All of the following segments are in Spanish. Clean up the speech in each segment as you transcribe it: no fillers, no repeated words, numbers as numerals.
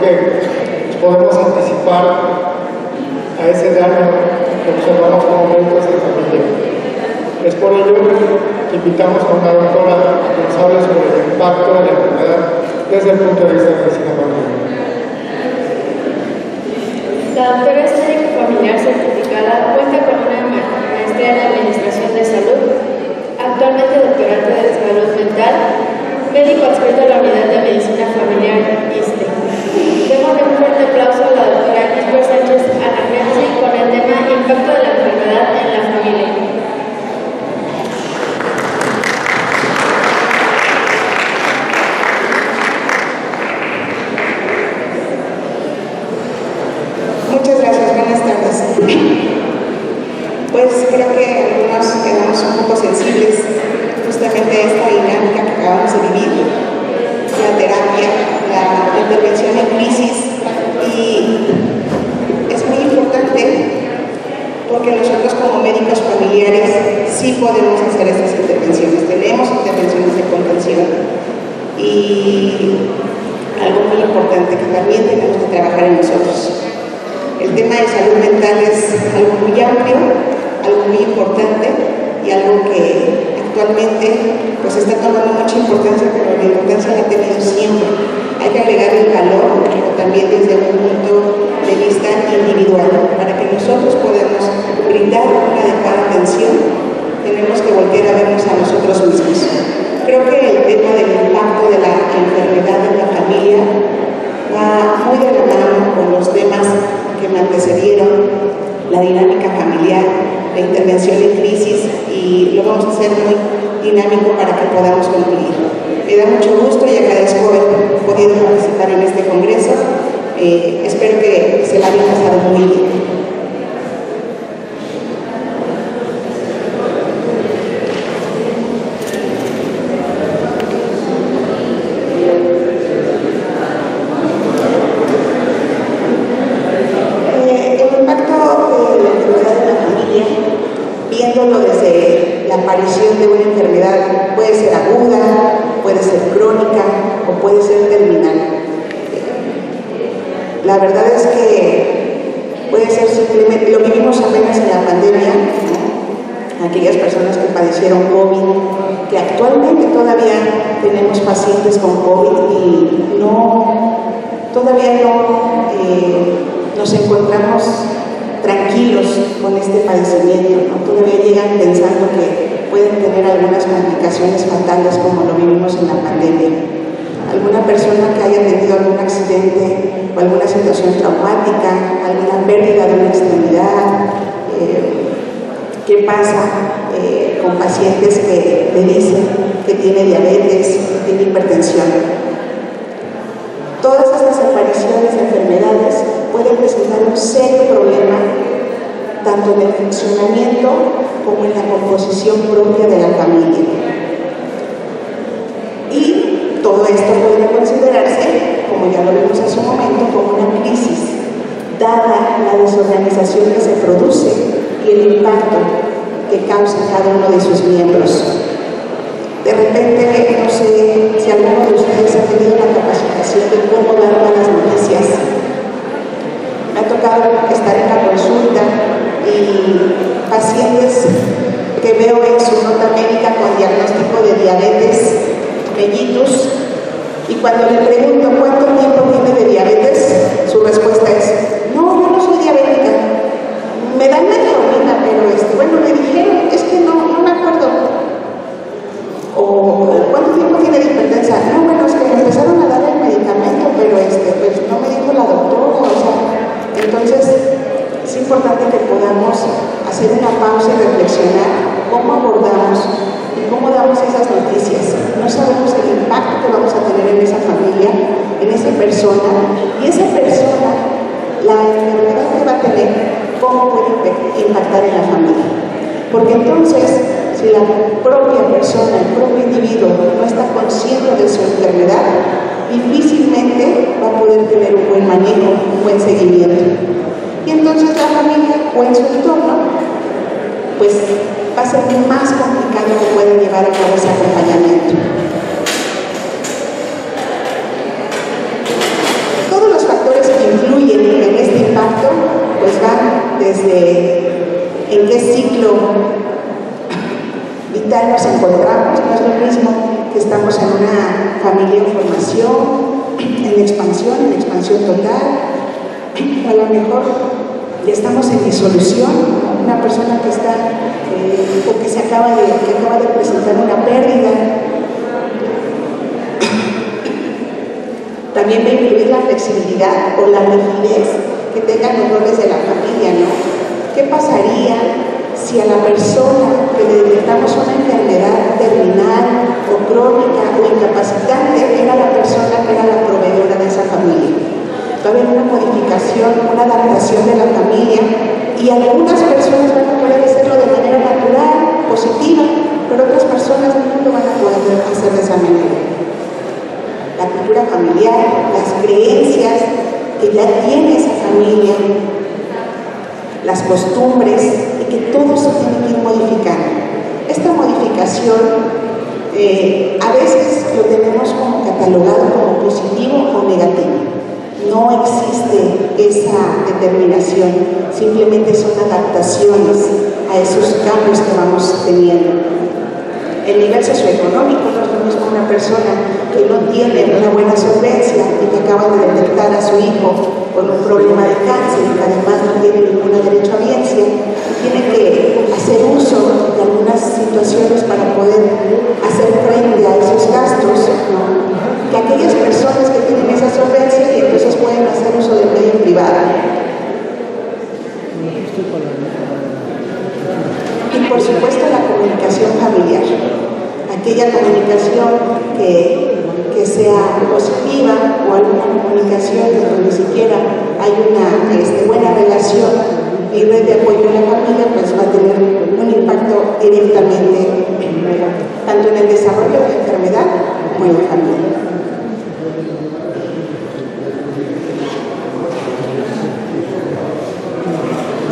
que podemos anticipar a ese daño que observamos como médicos de familia. Es por ello que invitamos a una doctora que nos hable sobre el impacto de la enfermedad desde el punto de vista de la medicina familiar. La doctora es médico familiar certificada, cuenta con una maestría en Administración de Salud, actualmente doctorante de Salud Mental, médico adscrito a la Unidad de Medicina Familiar ISSSTE. Démosle un fuerte aplauso a la doctora Lisbeth Sánchez Anacrense con el tema Impacto de la enfermedad en la familia. Muchas gracias, buenas tardes. Pues creo que algunos quedamos un poco sensibles justamente a esta dinámica que acabamos de vivir, la terapia, la intervención en crisis, y es muy importante porque nosotros como médicos familiares sí podemos hacer estas intervenciones, tenemos intervenciones de contención, y algo muy importante que también tenemos que trabajar en nosotros. El tema de salud mental es algo muy amplio, algo muy importante y algo que actualmente pues está tomando mucha importancia, pero la importancia la ha tenido siempre. Hay que agregar el valor, pero también desde un punto de vista individual. Para que nosotros podamos brindar una adecuada atención, tenemos que volver a vernos a nosotros mismos. Creo que el tema del impacto de la enfermedad en la familia va muy de la mano con los temas que me antecedieron, la dinámica familiar, la intervención en crisis, y lo vamos a hacer muy dinámico para que podamos concluir. Me da mucho gusto y agradezco haber podido participar en este congreso. Espero que se la haya pasado muy bien. Viéndolo desde la aparición de una enfermedad, puede ser aguda, puede ser crónica o puede ser terminal. La verdad es que puede ser simplemente, lo vivimos apenas en la pandemia, ¿no? Aquellas personas que padecieron COVID, que actualmente todavía tenemos pacientes con COVID y todavía no nos encontramos tranquilos con este padecimiento, ¿no? Todavía llegan pensando que pueden tener algunas complicaciones fatales como lo vivimos en la pandemia. Alguna persona que haya tenido algún accidente o alguna situación traumática, alguna pérdida de una extremidad, ¿qué pasa con pacientes que le dicen que tiene diabetes, que tiene hipertensión? Todas estas apariciones de enfermedades pueden presentar un serio problema tanto en el funcionamiento como en la composición propia de la familia. Y todo esto podría considerarse, como ya lo vimos hace un momento, como una crisis, dada la desorganización que se produce y el impacto que causa cada uno de sus miembros. De repente, no sé si alguno de ustedes ha tenido la capacitación de cómo dar malas noticias. Me ha tocado estar en la consulta y pacientes que veo en su nota médica con diagnóstico de diabetes mellitus, y cuando le pregunto cuánto tiempo tiene de diabetes, su respuesta es: no, yo no soy diabética, me dan metformina, pero bueno, me dijeron, es que no me acuerdo. O ¿cuánto tiempo tiene de hipertensa? No, bueno, es que me empezaron a dar el medicamento, pero pues no me dijo la doctora, o sea, entonces es importante que podamos hacer una pausa y reflexionar cómo abordamos y cómo damos esas noticias. No sabemos el impacto que vamos a tener en esa familia, en esa persona, y esa persona, la enfermedad que va a tener, cómo puede impactar en la familia. Porque entonces, si la propia persona, el propio individuo no está consciente de su enfermedad, difícilmente va a poder tener un buen manejo, un buen seguimiento. Y entonces la familia o en su entorno, pues va a ser más complicado que puedan llevar a cabo ese acompañamiento. Todos los factores desde en qué ciclo vital nos encontramos. No es lo mismo que estamos en una familia en formación, en expansión total, o a lo mejor ya estamos en disolución, ¿no? Una persona que está o que acaba de presentar una pérdida. También va a incluir la flexibilidad o la rigidez que tengan los roles de la familia, ¿no? ¿Qué pasaría si a la persona que le detectamos una enfermedad terminal o crónica o incapacitante era la persona que era la proveedora de esa familia? Va a haber una modificación, una adaptación de la familia, y algunas personas van a poder hacerlo de manera natural, positiva, pero otras personas no lo van a poder hacer de esa manera. La cultura familiar, las creencias que ya tiene esa familia, las costumbres, y que todo se tiene que ir modificando. Esta modificación a veces lo tenemos como catalogado como positivo o negativo. No existe esa determinación, simplemente son adaptaciones a esos cambios que vamos teniendo. El nivel socioeconómico no es lo mismo una persona que no tiene una buena solvencia y que acaba de detectar a su hijo con un problema de cáncer y que además no tiene ningún derecho a audiencia y tiene que hacer uso de algunas situaciones para poder hacer frente a esos gastos, ¿no? Que aquellas personas que tienen esa solvencia y entonces pueden hacer uso del medio privado. Y por supuesto la comunicación familiar, aquella comunicación que sea positiva, o alguna comunicación donde ni siquiera hay una buena relación y red de apoyo en la familia, pues va a tener un impacto directamente tanto en el desarrollo de la enfermedad como en la familia.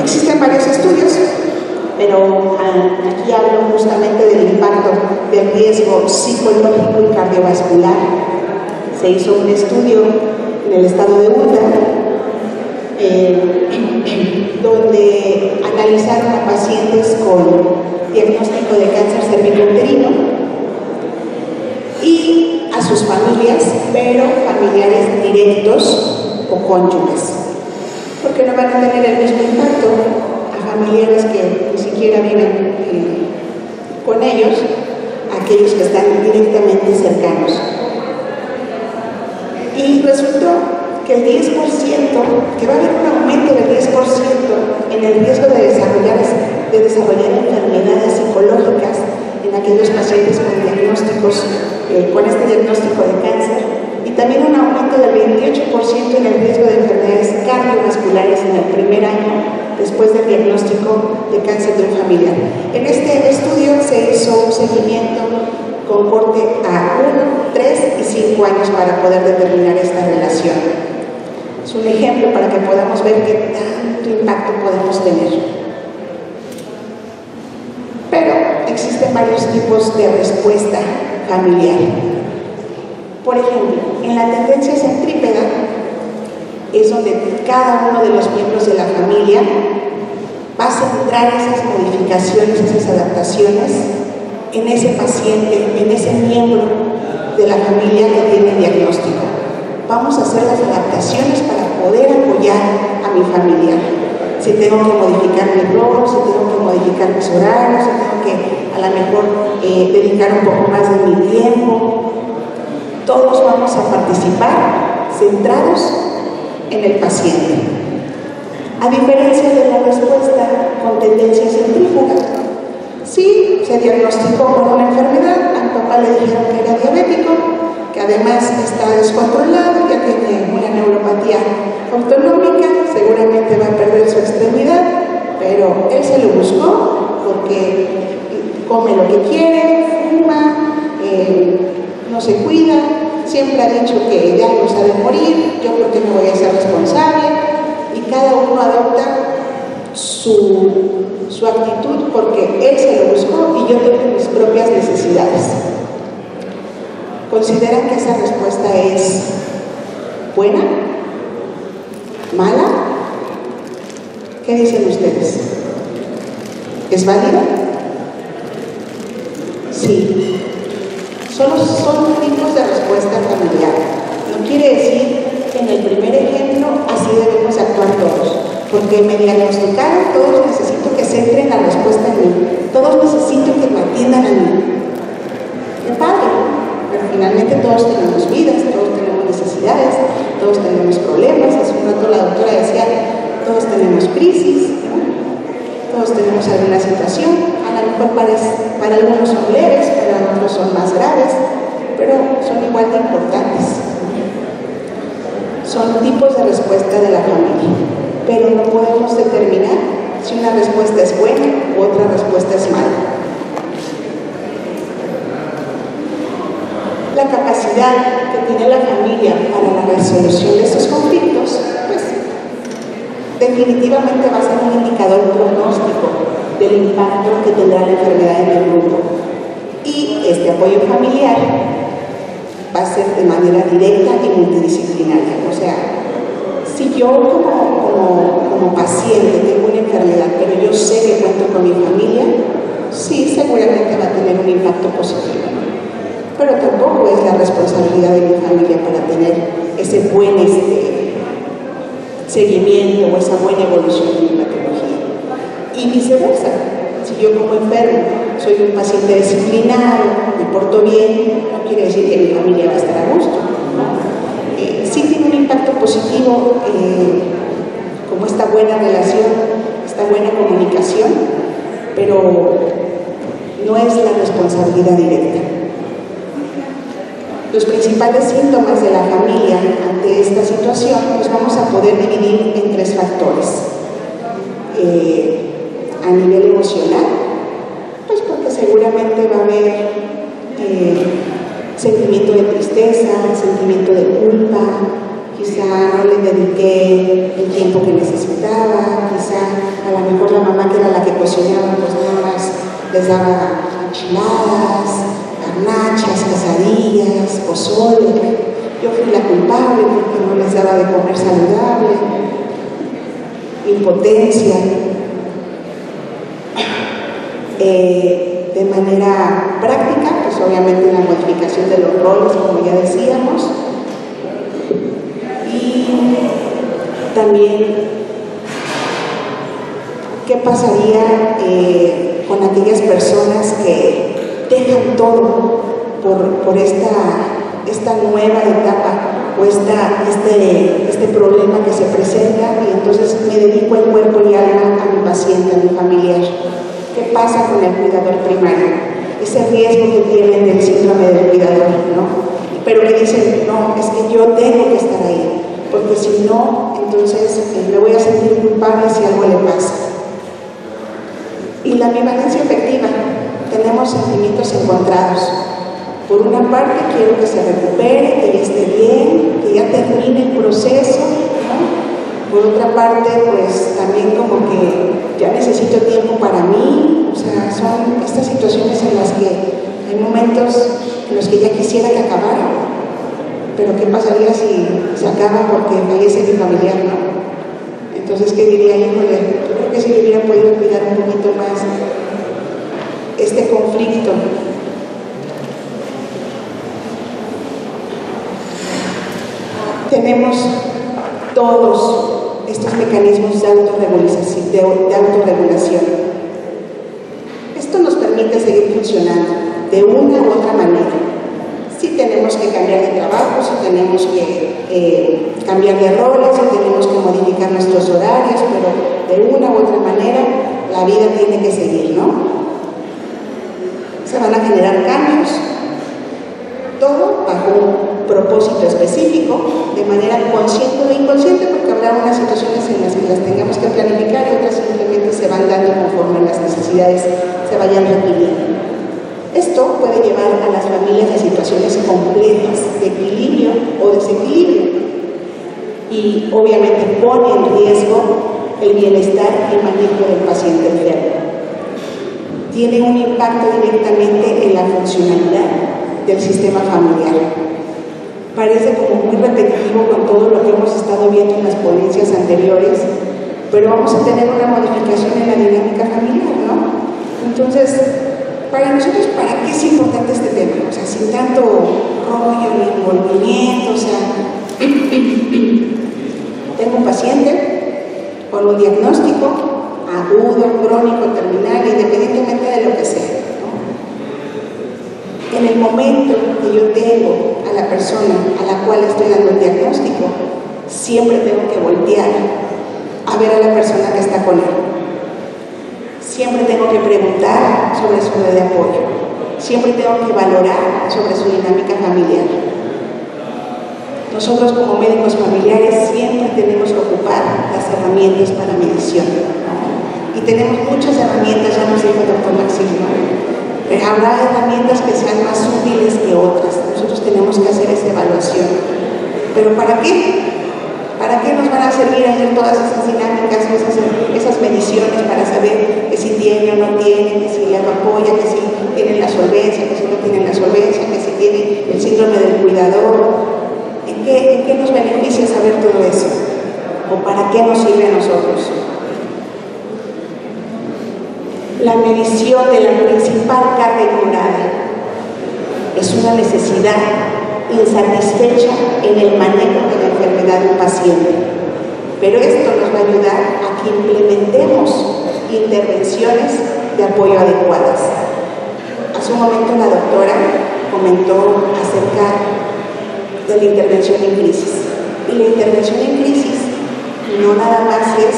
Existen varios estudios, pero aquí hablo justamente del impacto del riesgo psicológico y cardiovascular. Se hizo un estudio en el estado de Utah donde analizaron a pacientes con diagnóstico de cáncer cervicouterino y a sus familias, pero familiares directos o cónyuges, porque no van a tener el mismo impacto a familiares que ni siquiera viven con ellos, aquellos que están directamente cercanos. Y resultó que el 10%, que va a haber un aumento del 10% en el riesgo de desarrollar enfermedades psicológicas en aquellos pacientes con diagnósticos, con este diagnóstico de cáncer, y también un aumento del 28% en el riesgo de enfermedades cardiovasculares en el primer año después del diagnóstico de cáncer de un familiar. En este estudio se hizo un seguimiento con corte a 1, 3 y 5 años para poder determinar esta relación. Es un ejemplo para que podamos ver qué tanto impacto podemos tener. Pero existen varios tipos de respuesta familiar. Por ejemplo, en la tendencia centrípeta es donde cada uno de los miembros de la familia va a centrar esas modificaciones, esas adaptaciones en ese paciente, en ese miembro de la familia que tiene el diagnóstico. Vamos a hacer las adaptaciones para poder apoyar a mi familiar. Si tengo que modificar mi rol, si tengo que modificar mis horarios, si tengo que a lo mejor dedicar un poco más de mi tiempo, todos vamos a participar centrados en el paciente. A diferencia de la respuesta con tendencia centrífuga, sí, se diagnosticó con una enfermedad, a mi papá le dijeron que era diabético, que además está descontrolado, ya tiene una neuropatía autonómica, seguramente va a perder su extremidad, pero él se lo buscó porque come lo que quiere, fuma, no se cuida, siempre ha dicho que ya no sabe morir, yo porque me voy a ser responsable, y cada uno adopta su actitud porque él se lo buscó y yo tengo mis propias necesidades. ¿Consideran que esa respuesta es buena? ¿Mala? ¿Qué dicen ustedes? ¿Es válida? Sí. Son tipos de respuesta familiar. No quiere decir que en el primer ejemplo así debemos actuar todos, porque me diagnosticaron, todos necesito que centren la respuesta en mí, todos necesito que me atiendan a mí. Qué padre, pero finalmente todos tenemos vidas, todos tenemos necesidades, todos tenemos problemas. Hace un rato la doctora decía, todos tenemos crisis, ¿no? Todos tenemos alguna situación, a lo mejor para algunos son leves, para otros son más graves, pero son igual de importantes. Son tipos de respuesta de la familia, pero no podemos determinar si una respuesta es buena u otra respuesta es mala. La capacidad que tiene la familia para la resolución de estos conflictos, pues definitivamente va a ser un indicador pronóstico del impacto que tendrá la enfermedad en el grupo. Y este apoyo familiar va a ser de manera directa y multidisciplinaria. O sea, si yo como paciente tengo una enfermedad, pero yo sé que cuento con mi familia, sí, seguramente va a tener un impacto positivo. Pero tampoco es la responsabilidad de mi familia para tener ese buen seguimiento o esa buena evolución de mi patología. Y viceversa, si yo como enfermo soy un paciente disciplinado, me porto bien, no quiere decir que mi familia va a estar a gusto, ¿no? Sí tiene un impacto positivo como esta buena relación, esta buena comunicación, pero no es la responsabilidad directa. Los principales síntomas de la familia ante esta situación los vamos a poder dividir en 3 factores. A nivel emocional, pues porque seguramente va a haber sentimiento de tristeza, sentimiento de culpa, quizá no le dediqué el tiempo que necesitaba, quizá a lo mejor la mamá que era la que cocinaba, pues nada más les daba enchiladas, garnachas, quesadillas, pozole. Yo fui la culpable porque no les daba de comer saludable, impotencia. De manera práctica, pues obviamente la modificación de los roles, como ya decíamos, y también qué pasaría con aquellas personas que dejan todo por esta nueva etapa o este problema que se presenta, y entonces me dedico en cuerpo y alma a mi paciente, a mi familiar. ¿Qué pasa con el cuidador primario? Ese riesgo que tienen del síndrome del cuidador, ¿no? Pero que dicen, no, es que yo tengo que estar ahí, porque si no, entonces me voy a sentir culpable si algo le pasa. Y la ambivalencia afectiva, tenemos sentimientos encontrados. Por una parte, quiero que se recupere, que ya esté bien, que ya termine el proceso, ¿no? Por otra parte, pues también como que ya necesito tiempo para mí. O sea, son estas situaciones en las que hay momentos en los que ya quisiera que acabara, pero ¿qué pasaría si se acaba porque fallece mi familiar, no? Entonces, ¿qué diría? Híjole, yo creo que si le hubiera podido cuidar un poquito más este conflicto. Tenemos todos estos mecanismos de autorregulación. Esto nos permite seguir funcionando de una u otra manera. Si tenemos que cambiar de trabajo, si tenemos que cambiar de roles, si tenemos que modificar nuestros horarios, pero de una u otra manera la vida tiene que seguir, ¿no? Se van a generar cambios, todo bajo un propósito específico, de manera consciente o inconsciente, porque habrá unas situaciones en las que las tengamos que planificar y otras simplemente se van dando conforme las necesidades se vayan requiriendo. Esto puede llevar a las familias a situaciones complejas de equilibrio o desequilibrio y obviamente pone en riesgo el bienestar y manejo del paciente enfermo. Tiene un impacto directamente en la funcionalidad del sistema familiar. Parece como muy repetitivo con todo lo que hemos estado viendo en las ponencias anteriores, pero vamos a tener una modificación en la dinámica familiar, ¿no? Entonces, para nosotros, ¿para qué es importante este tema? O sea, sin tanto rollo ni envolvimiento, o sea, tengo un paciente con un diagnóstico agudo, crónico, terminal, independientemente de lo que sea, ¿no? En el momento que yo tengo a la persona a la cual estoy dando el diagnóstico, siempre tengo que voltear a ver a la persona que está con él. Siempre tengo que preguntar sobre su red de apoyo. Siempre tengo que valorar sobre su dinámica familiar. Nosotros como médicos familiares siempre tenemos que ocupar las herramientas para medición. Y tenemos muchas herramientas, ya nos dijo el doctor Maximo, pero habrá herramientas que sean más útiles que otras. Nosotros tenemos que hacer esa evaluación. ¿Pero para qué? ¿Para qué nos van a servir hacer todas esas dinámicas, esas mediciones para saber que si tiene o no tiene, que si le apoya, que si tiene la solvencia, que si no tiene la solvencia, que si tiene el síndrome del cuidador? ¿En qué nos beneficia saber todo eso? ¿O para qué nos sirve a nosotros? La medición de la principal carga ignorada es una necesidad insatisfecha en el manejo de la enfermedad de un paciente. Pero esto nos va a ayudar a que implementemos intervenciones de apoyo adecuadas. Hace un momento la doctora comentó acerca de la intervención en crisis. Y la intervención en crisis no nada más es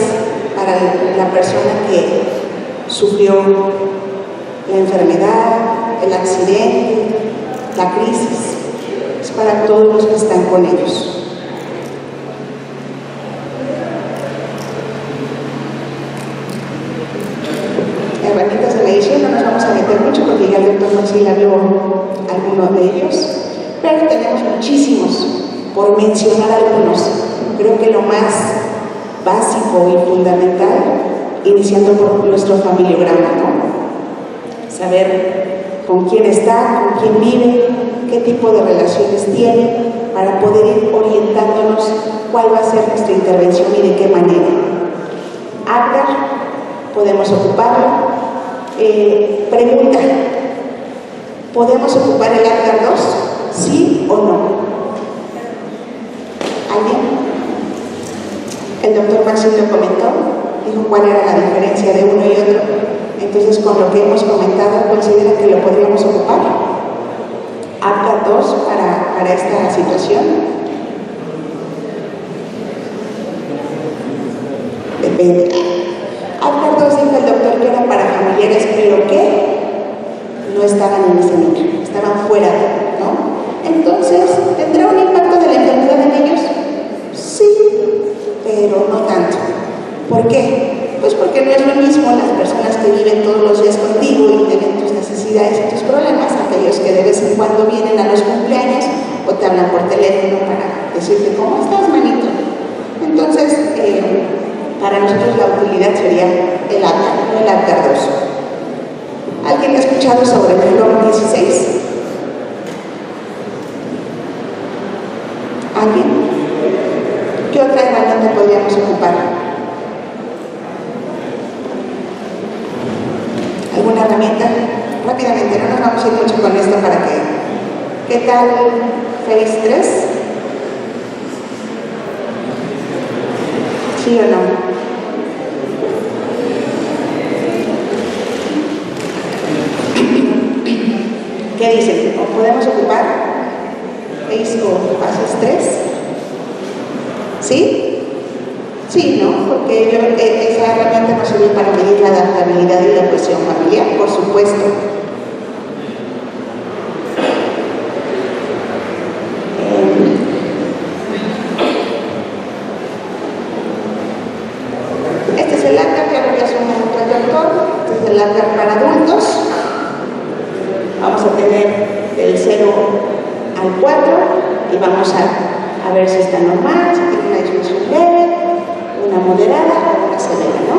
para la persona que sufrió la enfermedad, el accidente, la crisis. Es para todos los que están con ellos. Herramientas de medición no nos vamos a meter mucho porque ya el doctor Maxil habló algunos de ellos, pero tenemos muchísimos, por mencionar algunos. Creo que lo más básico y fundamental, iniciando por nuestro familiograma, ¿no? Saber con quién está, con quién vive, qué tipo de relaciones tiene, para poder ir orientándonos cuál va a ser nuestra intervención y de qué manera. Apgar, podemos ocuparlo. Pregunta, ¿podemos ocupar el Apgar 2? ¿Sí o no? ¿Alguien? El doctor Maxim lo comentó, dijo cuál era la diferencia de uno y otro. Entonces, con lo que hemos comentado, ¿considera que lo podríamos ocupar? Apgar 2 para esta situación. Depende. Apgar 2 dijo el doctor que era para familiares, pero que no estaban en ese núcleo, estaban fuera, ¿no? Entonces, ¿tendrá un impacto de la enfermedad en ellos? Sí, pero no tanto. ¿Por qué? Pues porque no es lo mismo las personas que viven todos los días contigo y tienen tus necesidades y tus problemas, aquellos que de vez en cuando vienen a los cumpleaños o te hablan por teléfono para decirte ¿cómo estás, manito? Entonces, para nosotros la utilidad sería el Apgar, no el Apgar 2. ¿Alguien ha escuchado sobre el flor 16? ¿Alguien? ¿Qué otra herramienta podríamos ocupar? ¿Alguna herramienta? Rápidamente, no nos vamos a ir mucho con esto para que... ¿Qué tal Phase 3? ¿Sí o no? ¿Qué dicen? ¿O podemos ocupar Phase o fases 3? ¿Sí? Sí, ¿no? Porque esa herramienta nos sirve para medir la adaptabilidad y la cohesión familiar, por supuesto. Este es el Apgar, claro que es un doctor. Este es el Apgar para adultos. Vamos a tener del 0 al 4 y vamos a ver si está normal, si tiene una disminución leve, una moderada o una severa, ¿no?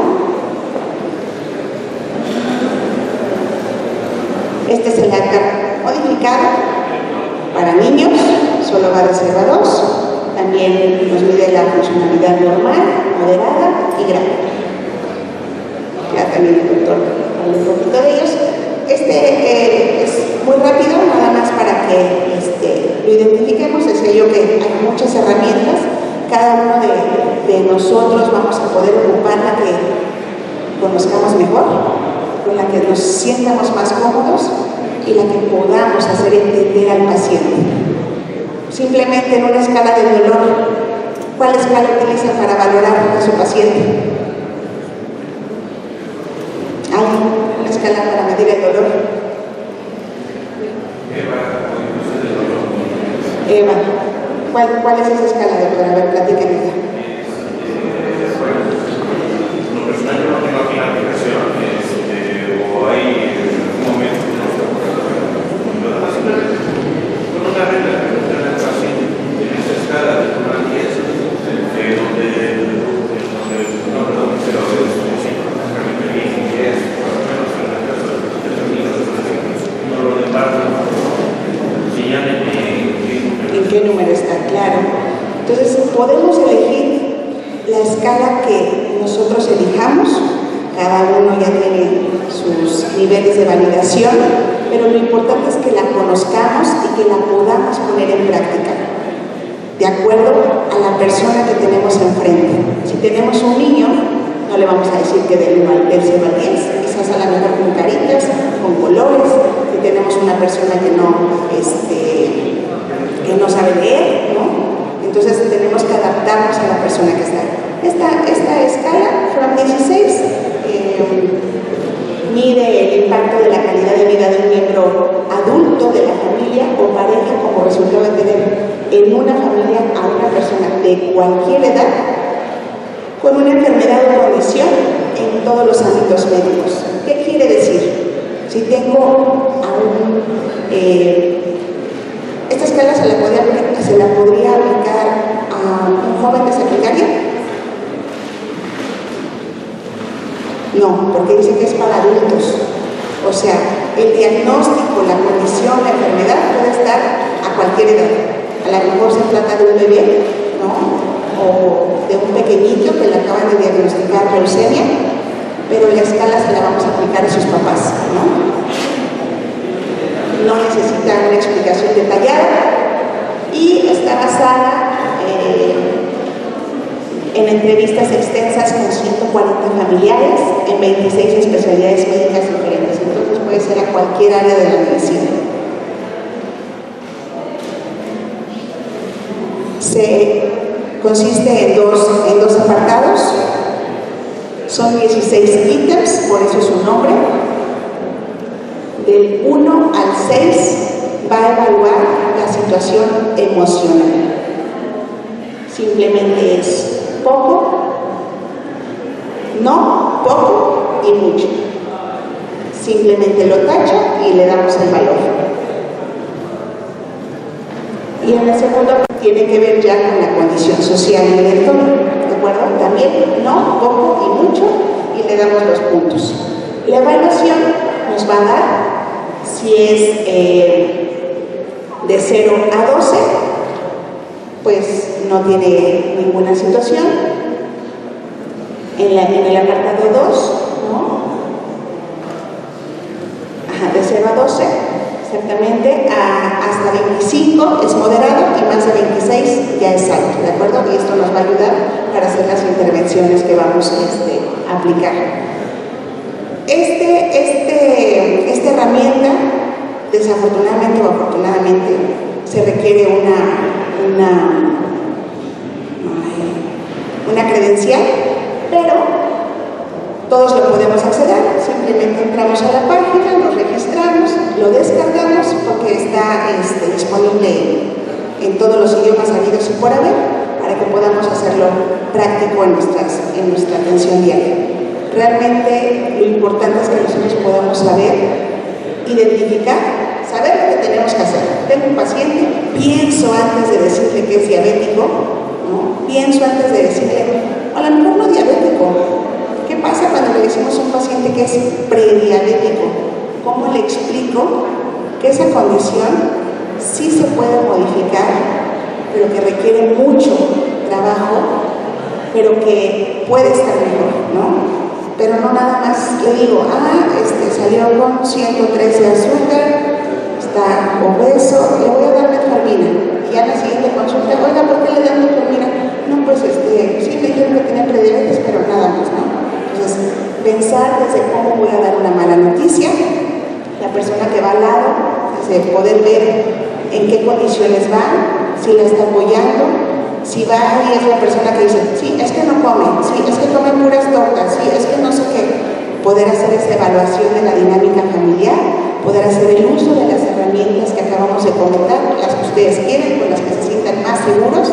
Este es el Apgar modificado para niños, solo va de 0 a 2. También nos mide la funcionalidad normal, moderada y grave. Ya también el doctor habló un poquito de ellos. Es muy rápido, nada más para que lo identifiquemos. Decía yo que hay muchas herramientas, cada uno de nosotros vamos a poder ocupar la que conozcamos mejor, con la que nos sientamos más cómodos y la que podamos hacer entender al paciente. Simplemente en una escala de dolor, ¿cuál escala utiliza para valorar a su paciente? ¿Hay una escala para medir el dolor? Eva, ¿cuál es esa escala, doctora? A ver, platíquenme. Lo personal yo no tengo aquí la aplicación, o hay un momento que no está por con una regla que el paciente en esa escala de 1 a 10, ¿en qué número está? Claro. Entonces, podemos elegir la escala que nosotros elijamos. Cada uno ya tiene sus niveles de validación, pero lo importante es que la conozcamos y que la podamos poner en práctica, de acuerdo a la persona que tenemos enfrente. Si tenemos un niño, no le vamos a decir que del 0 al 10, quizás a la mejor con caritas, con colores. Si tenemos una persona que no sabe leer, ¿no? Entonces tenemos que adaptarnos a la persona que está ahí. Esta escala, from 16, mide el impacto de la calidad de vida de un miembro adulto de la familia o pareja como resultado de tener en una familia a una persona de cualquier edad con una enfermedad o condición en todos los ámbitos médicos. ¿Qué quiere decir? Si tengo esta escala se la podría aplicar a un joven de secundaria. No, porque dice que es para adultos. O sea, el diagnóstico, la condición, la enfermedad puede estar a cualquier edad. A lo mejor se trata de un bebé, ¿no? O de un pequeñito que le acaban de diagnosticar leucemia, pero la escala se la vamos a aplicar a sus papás, ¿no? No necesita una explicación detallada y está basada en entrevistas extensas con 140 familiares en 26 especialidades médicas diferentes. Entonces puede ser a cualquier área de la medicina. Consiste en dos apartados. Son 16 ítems, por eso es su nombre. Del 1 al 6 va a evaluar la situación emocional. Simplemente es poco, no, poco y mucho. Simplemente lo tacha y le damos el valor. Y en la segunda tiene que ver ya con la condición social y del entorno, ¿de acuerdo? También no, poco y mucho, y le damos los puntos. La evaluación nos va a dar si es de 0 a 12, pues no tiene ninguna situación. En el apartado 2, ¿no? De 0 a 12, exactamente, hasta 25 es moderado y más de 26 ya es alto, ¿de acuerdo? Y esto nos va a ayudar para hacer las intervenciones que vamos a aplicar. Esta herramienta, desafortunadamente o afortunadamente, se requiere una credencial, pero todos lo podemos acceder. Simplemente entramos a la página, lo registramos, lo descargamos porque está disponible en todos los idiomas habidos y por haber, para que podamos hacerlo práctico en nuestra atención diaria. Realmente lo importante es que nosotros podamos saber, identificar, saber lo que tenemos que hacer. Tengo un paciente, pienso antes de decirle que es diabético, ¿no? Pienso antes de decirle, a lo mejor no diabético. ¿Qué pasa cuando le decimos a un paciente que es prediabético? ¿Cómo le explico que esa condición sí se puede modificar, pero que requiere mucho trabajo pero que puede estar mejor, ¿no? Pero no nada más le digo, salió con 103 de azúcar, está obeso, le voy a dar metformina. Y a la siguiente consulta, oiga, ¿por qué le dan metformina? No, pues sí me dijeron que tenía prediabetes, pero nada más, ¿no? Entonces, pensar desde cómo voy a dar una mala noticia, la persona que va al lado, desde poder ver en qué condiciones va, si la está apoyando. Si va y es la persona que dice, sí, es que no come, sí, es que come puras tortas, sí, es que no sé qué. Poder hacer esa evaluación de la dinámica familiar, poder hacer el uso de las herramientas que acabamos de comentar, las que ustedes quieren, con las que se sientan más seguros,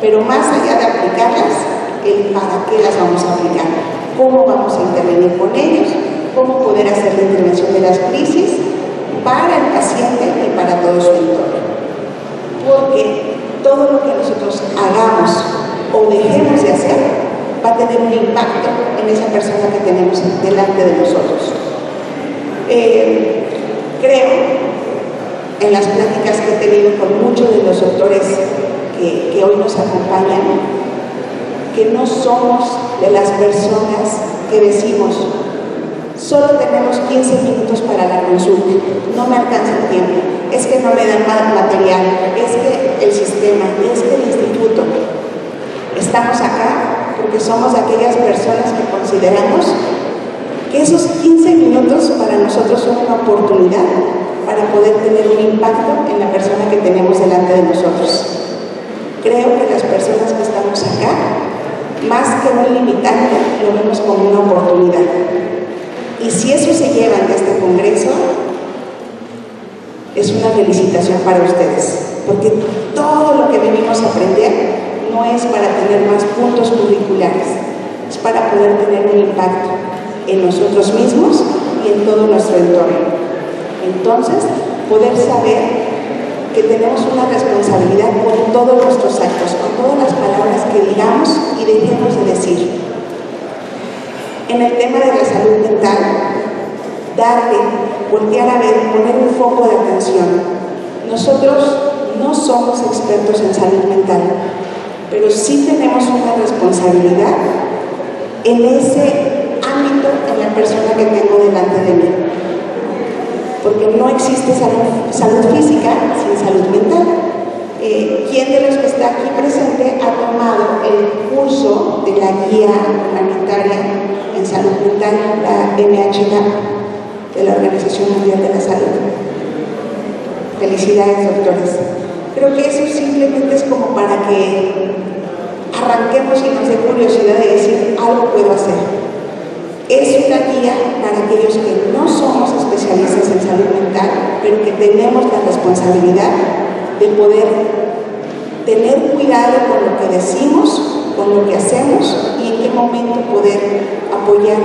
pero más allá de aplicarlas, el para qué las vamos a aplicar, cómo vamos a intervenir con ellos, cómo poder hacer la intervención de las crisis para el paciente y para todo su entorno. Porque todo lo que nosotros hagamos o dejemos de hacer va a tener un impacto en esa persona que tenemos delante de nosotros. Creo, en las pláticas que he tenido con muchos de los doctores que hoy nos acompañan, que no somos de las personas que decimos, solo tenemos 15 minutos para la consulta, no me alcanza el tiempo, es que no me dan material, es que el sistema, es que el instituto. Estamos acá porque somos aquellas personas que consideramos que esos 15 minutos para nosotros son una oportunidad para poder tener un impacto en la persona que tenemos delante de nosotros. Creo que las personas que estamos acá, más que un limitante, lo vemos como una oportunidad. Y si eso se llevan de este congreso, es una felicitación para ustedes, porque todo lo que venimos a aprender no es para tener más puntos curriculares, es para poder tener un impacto en nosotros mismos y en todo nuestro entorno. Entonces, poder saber que tenemos una responsabilidad con todos nuestros actos, con todas las palabras que digamos y dejemos de decir. En el tema de la salud mental, darle, voltear a ver, poner un foco de atención. Nosotros no somos expertos en salud mental, pero sí tenemos una responsabilidad en ese ámbito en la persona que tengo delante de mí. Porque no existe salud física sin salud mental. ¿Quién de los que está aquí presente ha tomado el curso de la guía humanitaria en salud mental, la MHGAP, de la Organización Mundial de la Salud? Felicidades, doctores. Creo que eso simplemente es como para que arranquemos y nos dé curiosidad de decir, algo puedo hacer. Es una guía para aquellos que no somos especialistas en salud mental, pero que tenemos la responsabilidad de poder tener cuidado con lo que decimos, con lo que hacemos y en qué momento poder apoyar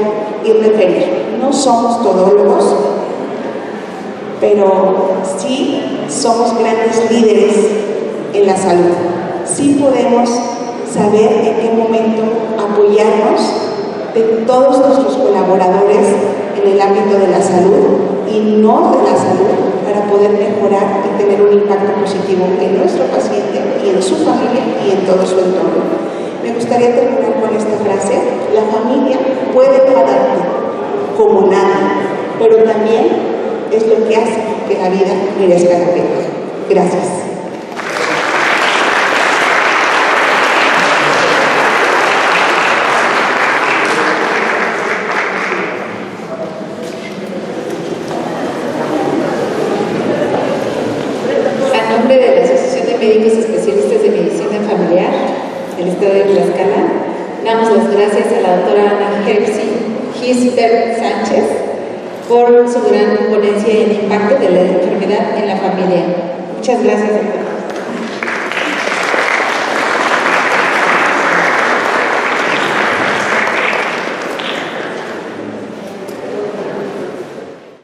y referir. No somos todólogos, pero sí somos grandes líderes en la salud. Sí podemos saber en qué momento apoyarnos de todos nuestros colaboradores en el ámbito de la salud y no de la salud para poder mejorar y tener un impacto positivo en nuestro paciente y en su familia y en todo su entorno. Me gustaría terminar con esta frase: la familia puede enfadarte como nada, pero también es lo que hace que la vida merezca la pena. Gracias. A nombre de la Asociación de Médicos Especialistas de Medicina Familiar del Estado de Tlaxcala, damos las gracias a la doctora Ana Gisbert Sánchez por su gran ponencia en impacto de la enfermedad en la familia. Muchas gracias, doctora.